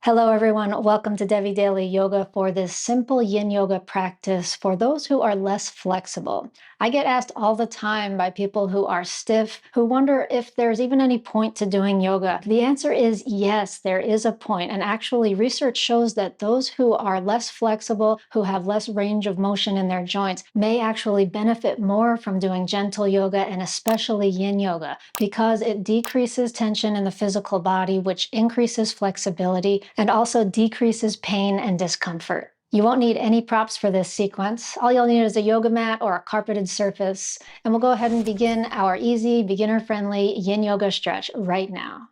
Hello, everyone. Welcome to Devi Daily Yoga for this simple yin yoga practice for those who are less flexible. I get asked all the time by people who are stiff, who wonder if there's even any point to doing yoga. The answer is yes, there is a point. And actually, research shows that those who are less flexible, who have less range of motion in their joints, may actually benefit more from doing gentle yoga and especially yin yoga because it decreases tension in the physical body, which increases flexibility and also decreases pain and discomfort. You won't need any props for this sequence. All you'll need is a yoga mat or a carpeted surface. And we'll go ahead and begin our easy, beginner-friendly yin yoga stretch right now.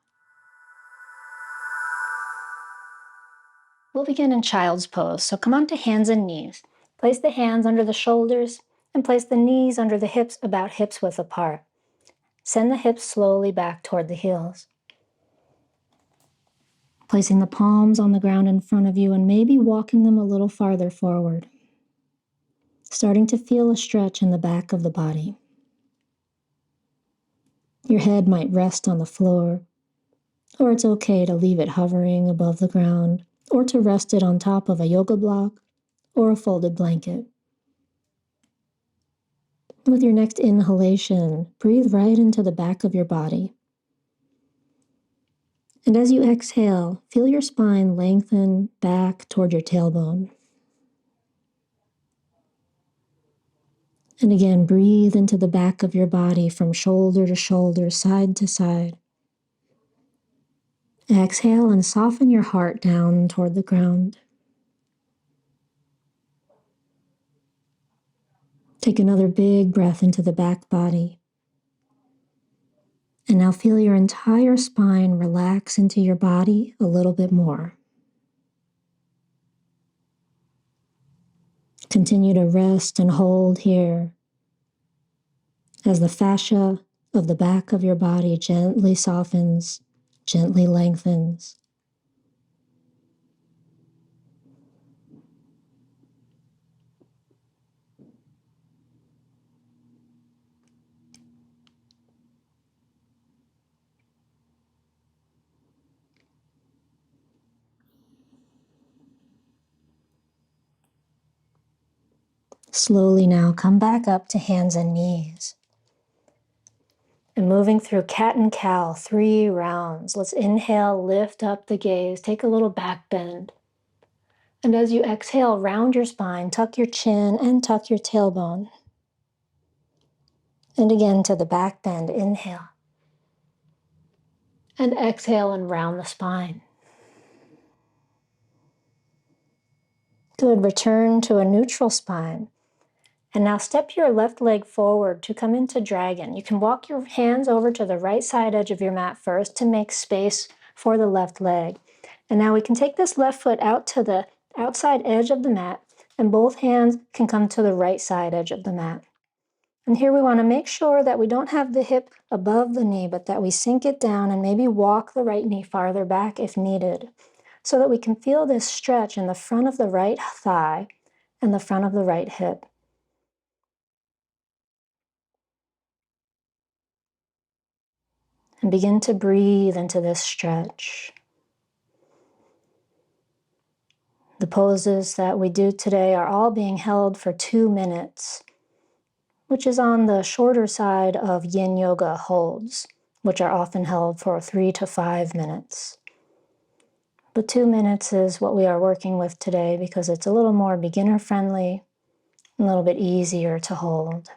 We'll begin in child's pose. So come onto hands and knees. Place the hands under the shoulders and place the knees under the hips about hips width apart. Send the hips slowly back toward the heels. Placing the palms on the ground in front of you and maybe walking them a little farther forward. Starting to feel a stretch in the back of the body. Your head might rest on the floor, or it's okay to leave it hovering above the ground, or to rest it on top of a yoga block or a folded blanket. With your next inhalation, breathe right into the back of your body. And as you exhale, feel your spine lengthen back toward your tailbone. And again, breathe into the back of your body from shoulder to shoulder, side to side. Exhale and soften your heart down toward the ground. Take another big breath into the back body. And now feel your entire spine relax into your body a little bit more. Continue to rest and hold here as the fascia of the back of your body gently softens, gently lengthens. Slowly now come back up to hands and knees. And moving through cat and cow, 3 rounds. Let's inhale, lift up the gaze, take a little back bend. And as you exhale, round your spine, tuck your chin and tuck your tailbone. And again to the back bend, inhale. And exhale and round the spine. Good, return to a neutral spine. And now step your left leg forward to come into dragon. You can walk your hands over to the right side edge of your mat first to make space for the left leg. And now we can take this left foot out to the outside edge of the mat, and both hands can come to the right side edge of the mat. And here we want to make sure that we don't have the hip above the knee, but that we sink it down and maybe walk the right knee farther back if needed, so that we can feel this stretch in the front of the right thigh and the front of the right hip. And begin to breathe into this stretch. The poses that we do today are all being held for 2 minutes, which is on the shorter side of yin yoga holds, which are often held for 3 to 5 minutes. But 2 minutes is what we are working with today because it's a little more beginner friendly, a little bit easier to hold.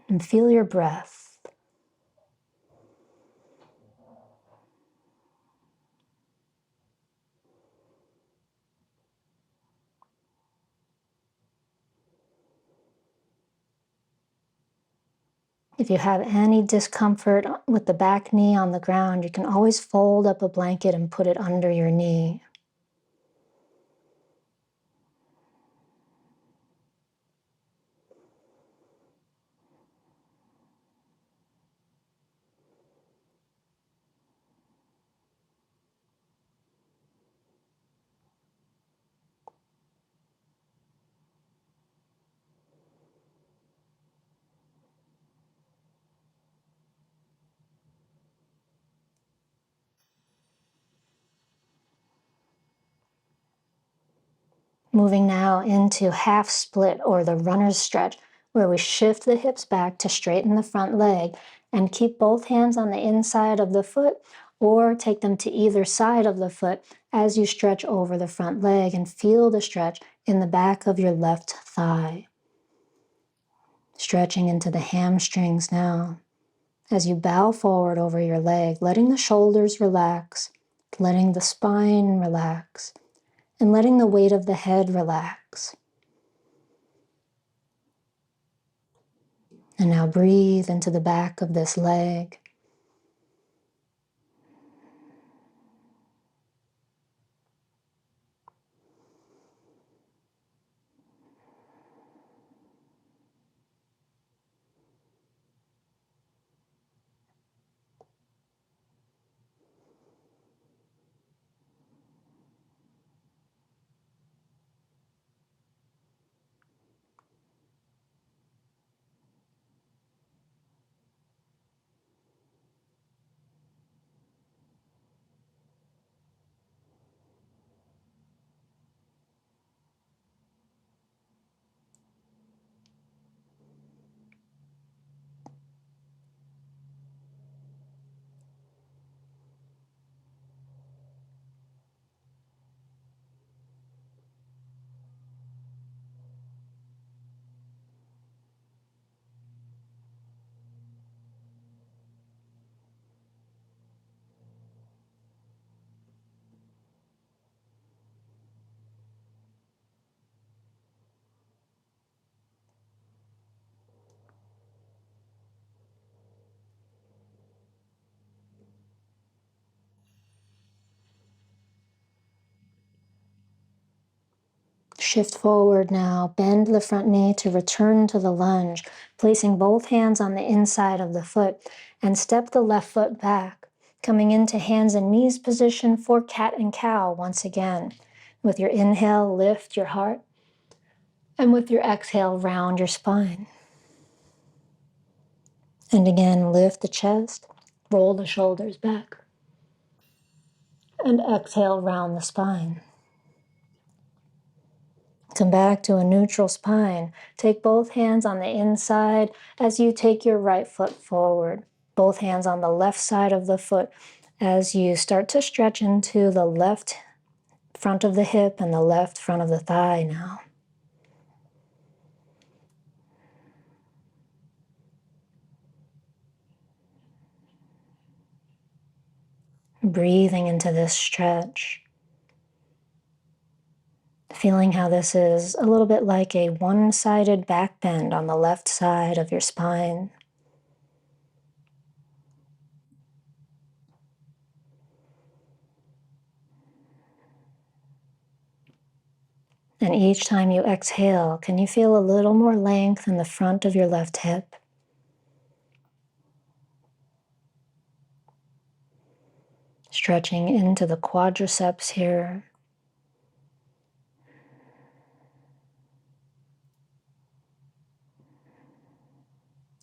And feel your breath. If you have any discomfort with the back knee on the ground, you can always fold up a blanket and put it under your knee. Moving now into half split or the runner's stretch, where we shift the hips back to straighten the front leg and keep both hands on the inside of the foot or take them to either side of the foot as you stretch over the front leg and feel the stretch in the back of your left thigh. Stretching into the hamstrings now as you bow forward over your leg, letting the shoulders relax, letting the spine relax, and letting the weight of the head relax. And now breathe into the back of this leg. Shift forward now, bend the front knee to return to the lunge, placing both hands on the inside of the foot, and step the left foot back, coming into hands and knees position for cat and cow once again. With your inhale, lift your heart, and with your exhale, round your spine. And again, lift the chest, roll the shoulders back, and exhale, round the spine. Come back to a neutral spine. Take both hands on the inside as you take your right foot forward. Both hands on the left side of the foot as you start to stretch into the left front of the hip and the left front of the thigh now. Breathing into this stretch. Feeling how this is a little bit like a one-sided back bend on the left side of your spine. And each time you exhale, can you feel a little more length in the front of your left hip? Stretching into the quadriceps here.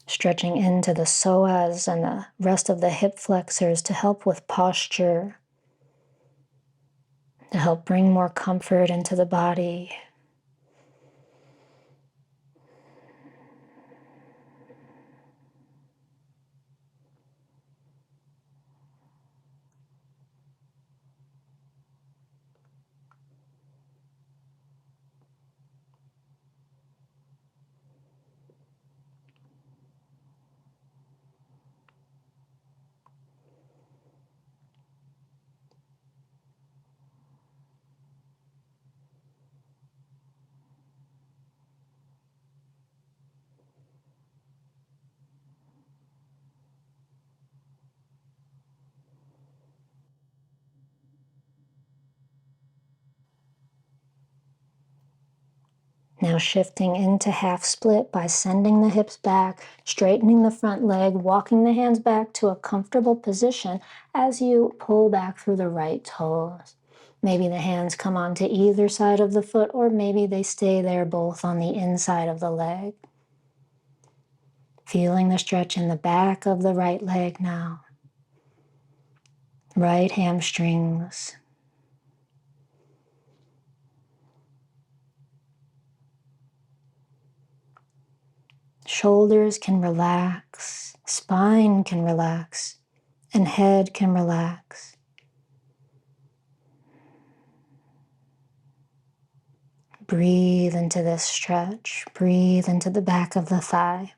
Stretching into the psoas and the rest of the hip flexors to help with posture, to help bring more comfort into the body. Now shifting into half split by sending the hips back, straightening the front leg, walking the hands back to a comfortable position as you pull back through the right toes. Maybe the hands come onto either side of the foot, or maybe they stay there both on the inside of the leg. Feeling the stretch in the back of the right leg now. Right hamstrings. Shoulders can relax, spine can relax, and head can relax. Breathe into this stretch. Breathe into the back of the thigh.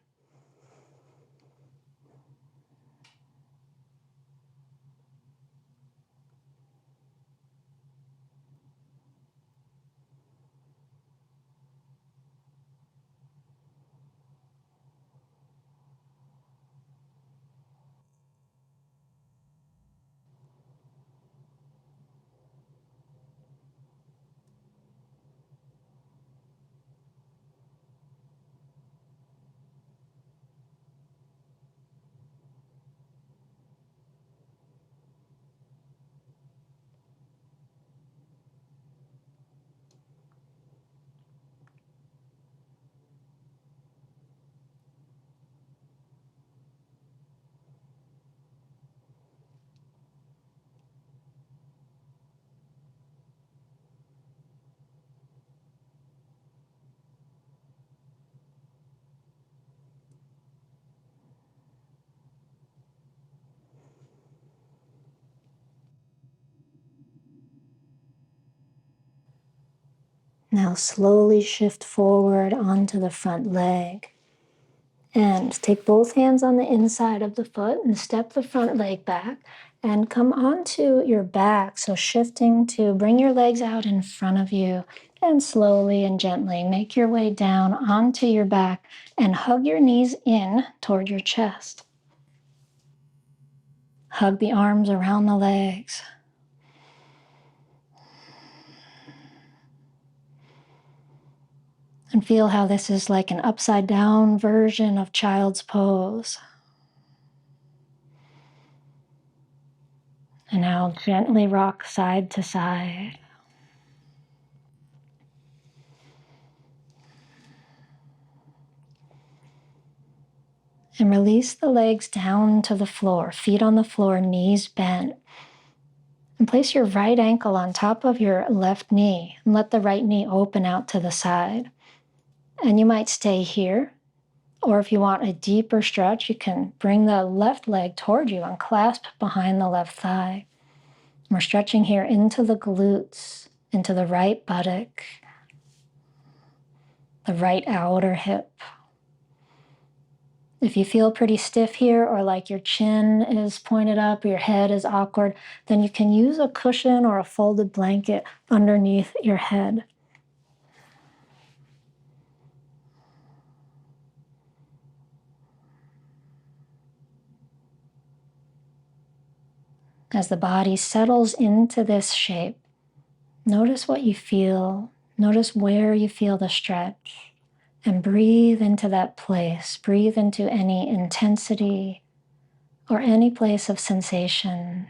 Now slowly shift forward onto the front leg. And take both hands on the inside of the foot and step the front leg back and come onto your back. So shifting to bring your legs out in front of you and slowly and gently make your way down onto your back and hug your knees in toward your chest. Hug the arms around the legs. And feel how this is like an upside down version of child's pose. And now gently rock side to side. And release the legs down to the floor, feet on the floor, knees bent. And place your right ankle on top of your left knee and let the right knee open out to the side. And you might stay here, or if you want a deeper stretch, you can bring the left leg toward you and clasp behind the left thigh. We're stretching here into the glutes, into the right buttock, the right outer hip. If you feel pretty stiff here or like your chin is pointed up or your head is awkward, then you can use a cushion or a folded blanket underneath your head. As the body settles into this shape, notice what you feel. Notice where you feel the stretch. And breathe into that place. Breathe into any intensity or any place of sensation.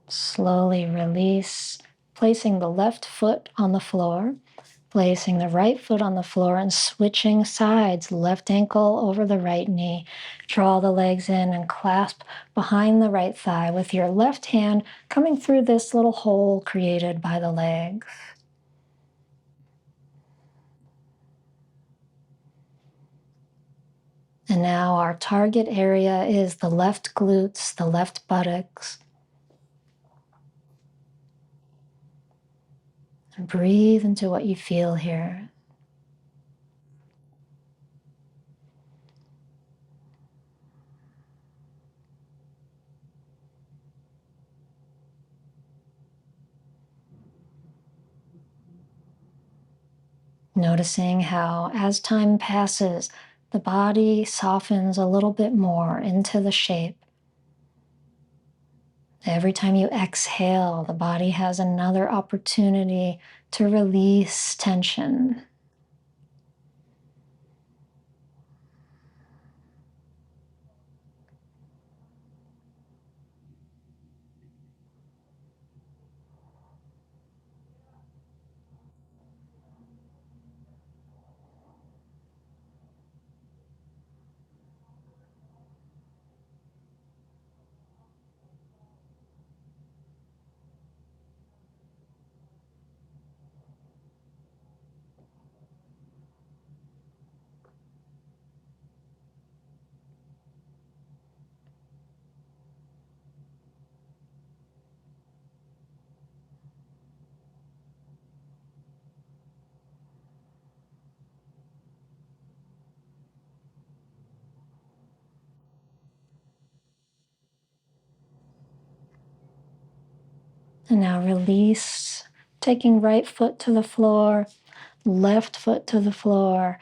Slowly release, placing the left foot on the floor, placing the right foot on the floor and switching sides, left ankle over the right knee. Draw the legs in and clasp behind the right thigh with your left hand coming through this little hole created by the legs. And now our target area is the left glutes, the left buttocks. And breathe into what you feel here. Noticing how, as time passes, the body softens a little bit more into the shape. Every time you exhale, the body has another opportunity to release tension. And now release, taking right foot to the floor, left foot to the floor,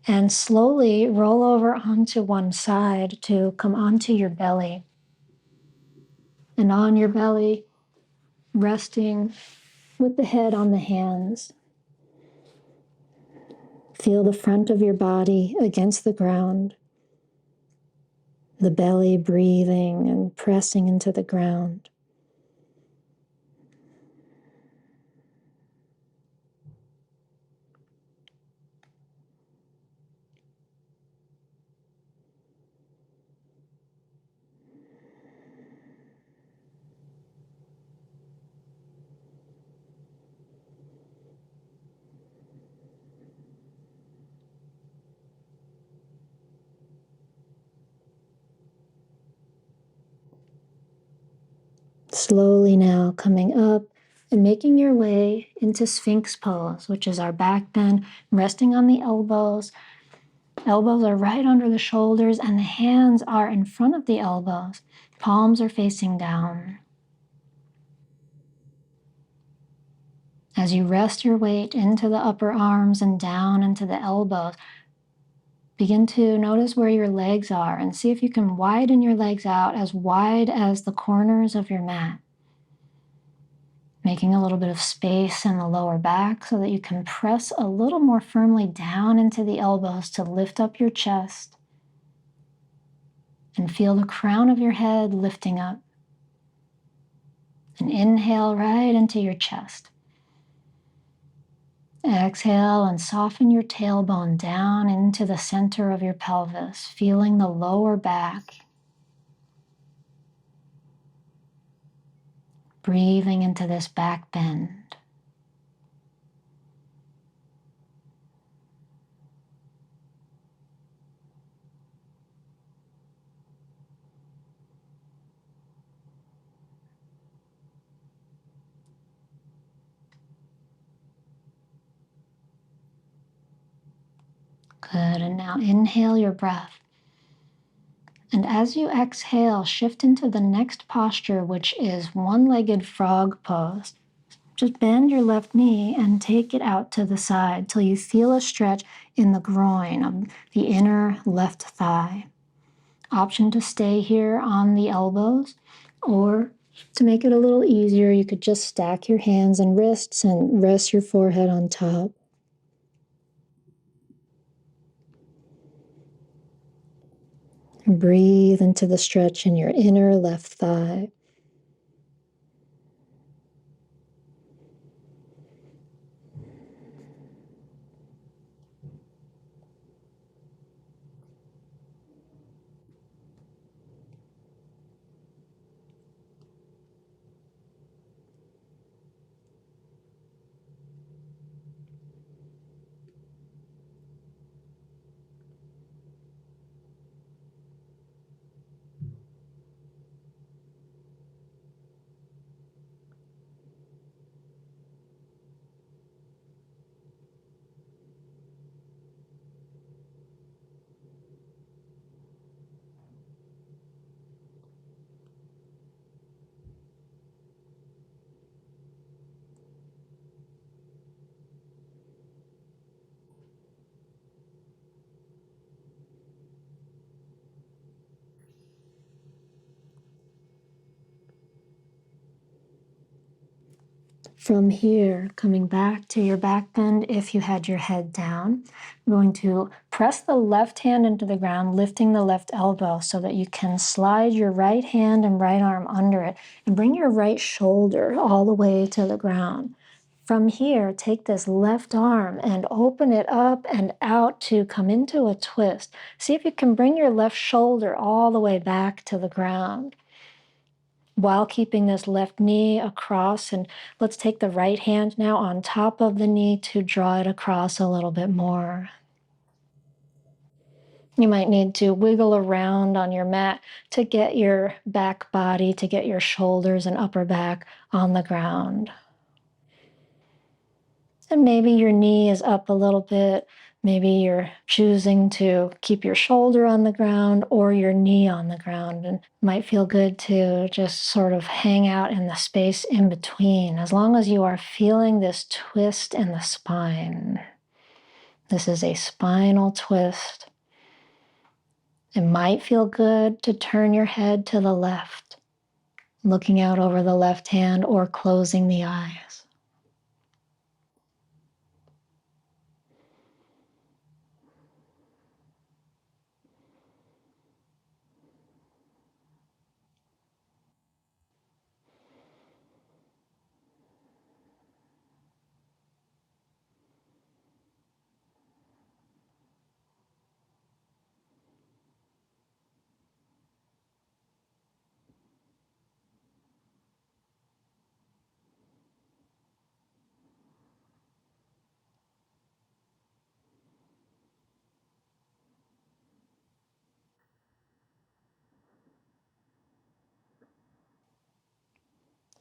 and slowly roll over onto one side to come onto your belly. And on your belly, resting with the head on the hands. Feel the front of your body against the ground, the belly breathing and pressing into the ground. Slowly now coming up and making your way into Sphinx pose, which is our back bend, resting on the elbows. Elbows are right under the shoulders and the hands are in front of the elbows. Palms are facing down. As you rest your weight into the upper arms and down into the elbows, begin to notice where your legs are and see if you can widen your legs out as wide as the corners of your mat. Making a little bit of space in the lower back so that you can press a little more firmly down into the elbows to lift up your chest. And feel the crown of your head lifting up. And inhale right into your chest. Exhale and soften your tailbone down into the center of your pelvis, feeling the lower back. Breathing into this back bend. Good, and now inhale your breath. And as you exhale, shift into the next posture, which is one-legged frog pose. Just bend your left knee and take it out to the side till you feel a stretch in the groin of the inner left thigh. Option to stay here on the elbows, or to make it a little easier, you could just stack your hands and wrists and rest your forehead on top. Breathe into the stretch in your inner left thigh. From here, coming back to your back bend, if you had your head down, I'm going to press the left hand into the ground, lifting the left elbow so that you can slide your right hand and right arm under it and bring your right shoulder all the way to the ground. From here, take this left arm and open it up and out to come into a twist. See if you can bring your left shoulder all the way back to the ground while keeping this left knee across. And let's take the right hand now on top of the knee to draw it across a little bit more. You might need to wiggle around on your mat to get your back body, to get your shoulders and upper back on the ground. And maybe your knee is up a little bit. Maybe you're choosing to keep your shoulder on the ground or your knee on the ground. And it might feel good to just sort of hang out in the space in between, as long as you are feeling this twist in the spine. This is a spinal twist. It might feel good to turn your head to the left, looking out over the left hand or closing the eyes.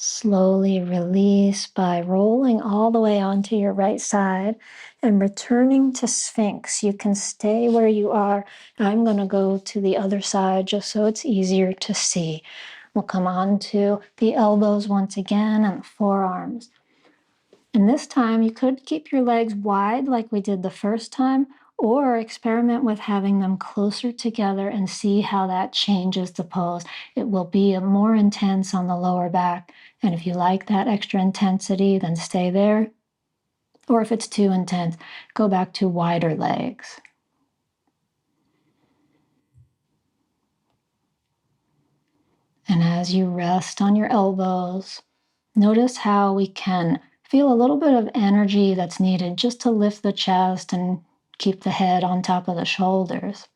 Slowly release by rolling all the way onto your right side and returning to Sphinx. You can stay where you are. I'm going to go to the other side just so it's easier to see. We'll come on to the elbows once again and the forearms. And this time you could keep your legs wide like we did the first time, or experiment with having them closer together and see how that changes the pose. It will be more intense on the lower back. And if you like that extra intensity, then stay there. Or if it's too intense, go back to wider legs. And as you rest on your elbows, notice how we can feel a little bit of energy that's needed just to lift the chest and keep the head on top of the shoulders.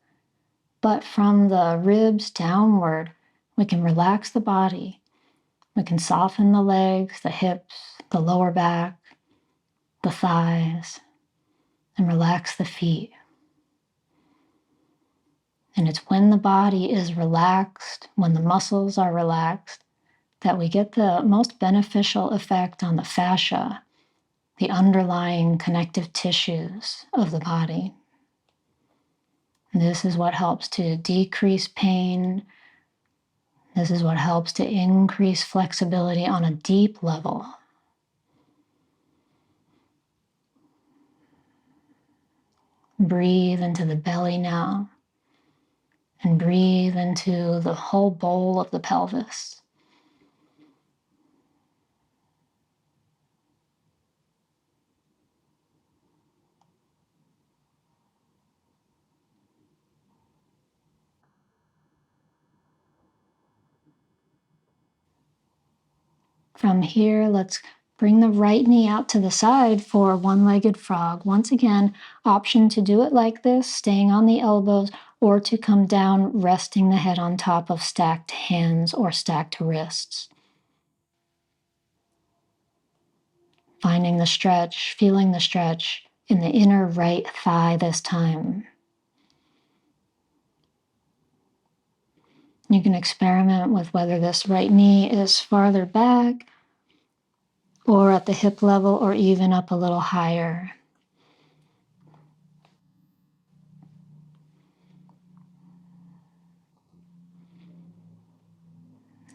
But from the ribs downward, we can relax the body. We can soften the legs, the hips, the lower back, the thighs, and relax the feet. And it's when the body is relaxed, when the muscles are relaxed, that we get the most beneficial effect on the fascia, the underlying connective tissues of the body. And this is what helps to decrease pain. This is what helps to increase flexibility on a deep level. Breathe into the belly now, and breathe into the whole bowl of the pelvis. From here, let's bring the right knee out to the side for one-legged frog. Once again, option to do it like this, staying on the elbows, or to come down, resting the head on top of stacked hands or stacked wrists. Finding the stretch, feeling the stretch in the inner right thigh this time. You can experiment with whether this right knee is farther back or at the hip level or even up a little higher.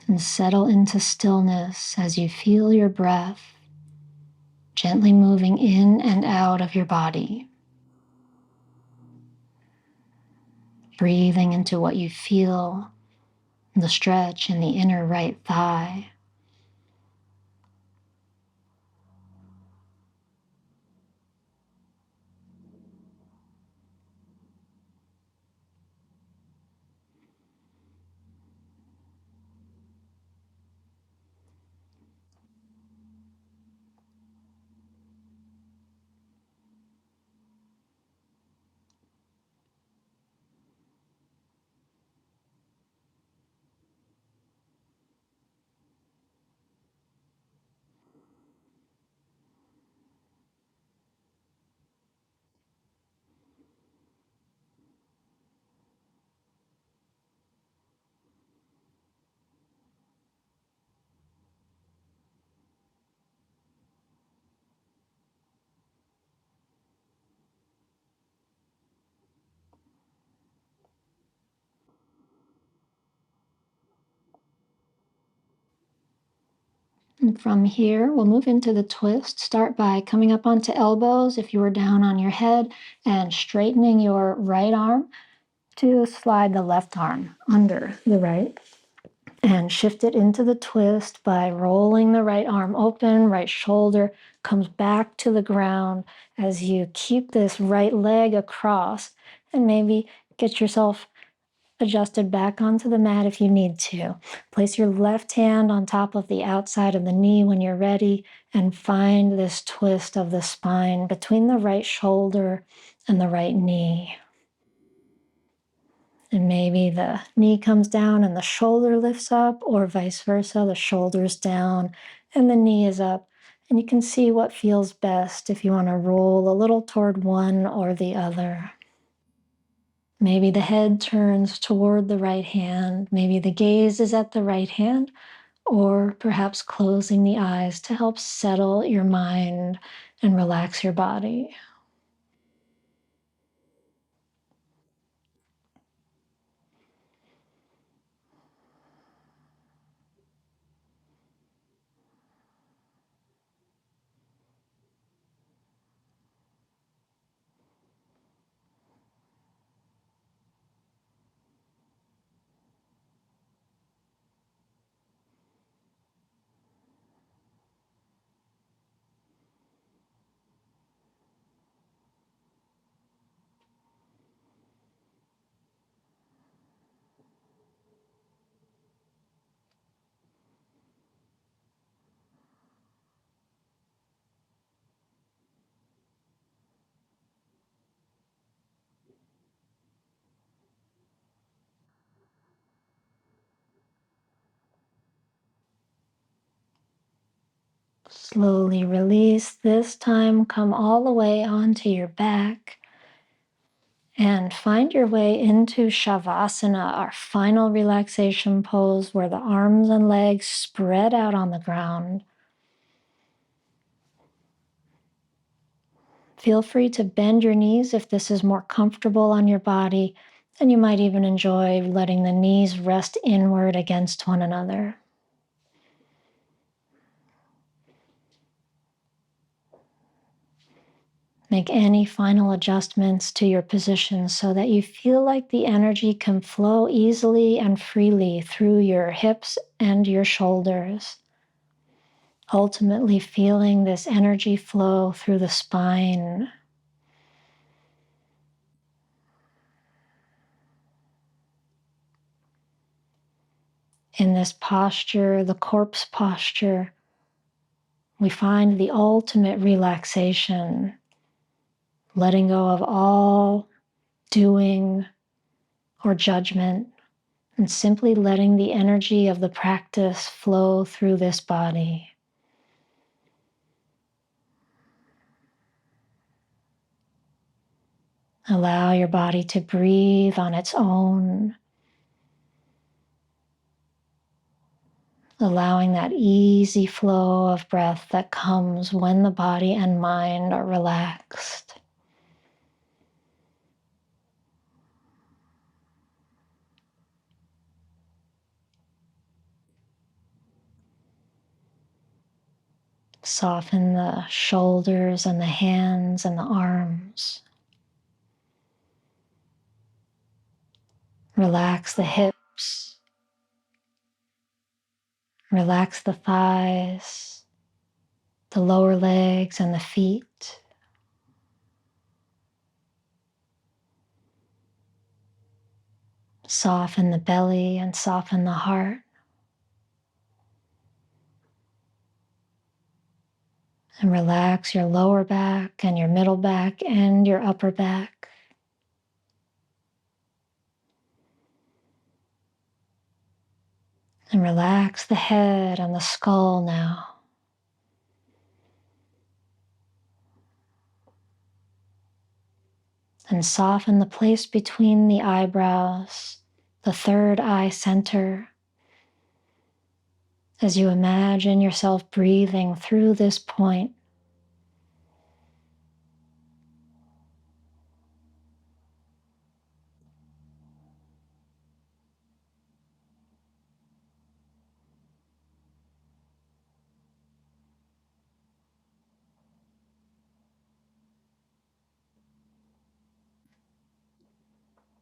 And settle into stillness as you feel your breath gently moving in and out of your body. Breathing into what you feel, the stretch in the inner right thigh. And from here, we'll move into the twist. Start by coming up onto elbows if you were down on your head and straightening your right arm to slide the left arm under the right. And shift it into the twist by rolling the right arm open, right shoulder comes back to the ground as you keep this right leg across, and maybe get yourself adjusted back onto the mat if you need to. Place your left hand on top of the outside of the knee when you're ready, and find this twist of the spine between the right shoulder and the right knee. And maybe the knee comes down and the shoulder lifts up, or vice versa, the shoulder's down and the knee is up. And you can see what feels best if you want to roll a little toward one or the other. Maybe the head turns toward the right hand. Maybe the gaze is at the right hand, or perhaps closing the eyes to help settle your mind and relax your body. Slowly release. This time, come all the way onto your back and find your way into Shavasana, our final relaxation pose where the arms and legs spread out on the ground. Feel free to bend your knees if this is more comfortable on your body, and you might even enjoy letting the knees rest inward against one another. Make any final adjustments to your position so that you feel like the energy can flow easily and freely through your hips and your shoulders. Ultimately feeling this energy flow through the spine. In this posture, the corpse posture, we find the ultimate relaxation, letting go of all doing or judgment, and simply letting the energy of the practice flow through this body. Allow your body to breathe on its own, allowing that easy flow of breath that comes when the body and mind are relaxed. Soften the shoulders and the hands and the arms. Relax the hips. Relax the thighs, the lower legs and the feet. Soften the belly and soften the heart. And relax your lower back and your middle back and your upper back. And relax the head and the skull now. And soften the place between the eyebrows, the third eye center, as you imagine yourself breathing through this point.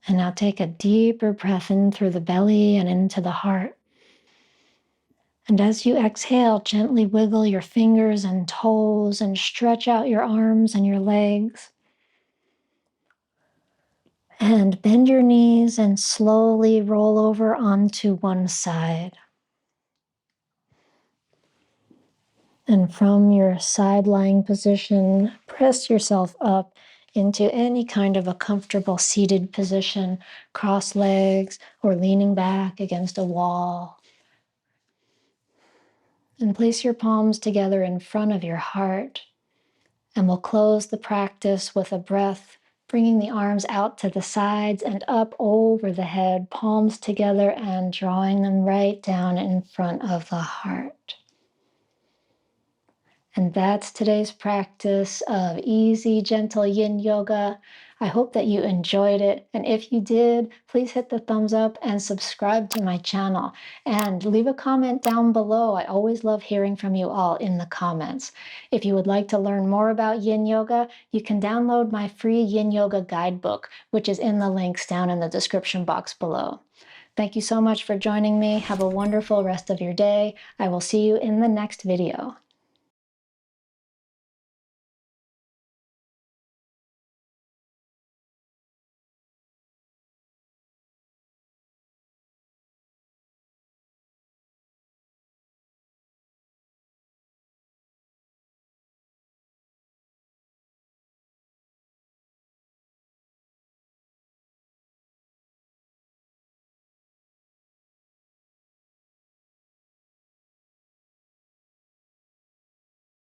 And now take a deeper breath in through the belly and into the heart. And as you exhale, gently wiggle your fingers and toes and stretch out your arms and your legs. And bend your knees and slowly roll over onto one side. And from your side lying position, press yourself up into any kind of a comfortable seated position, cross legs or leaning back against a wall. And place your palms together in front of your heart. And we'll close the practice with a breath, bringing the arms out to the sides and up over the head, palms together and drawing them right down in front of the heart. And that's today's practice of easy, gentle yin yoga. I hope that you enjoyed it. And if you did, please hit the thumbs up and subscribe to my channel. And leave a comment down below. I always love hearing from you all in the comments. If you would like to learn more about yin yoga, you can download my free yin yoga guidebook, which is in the links down in the description box below. Thank you so much for joining me. Have a wonderful rest of your day. I will see you in the next video.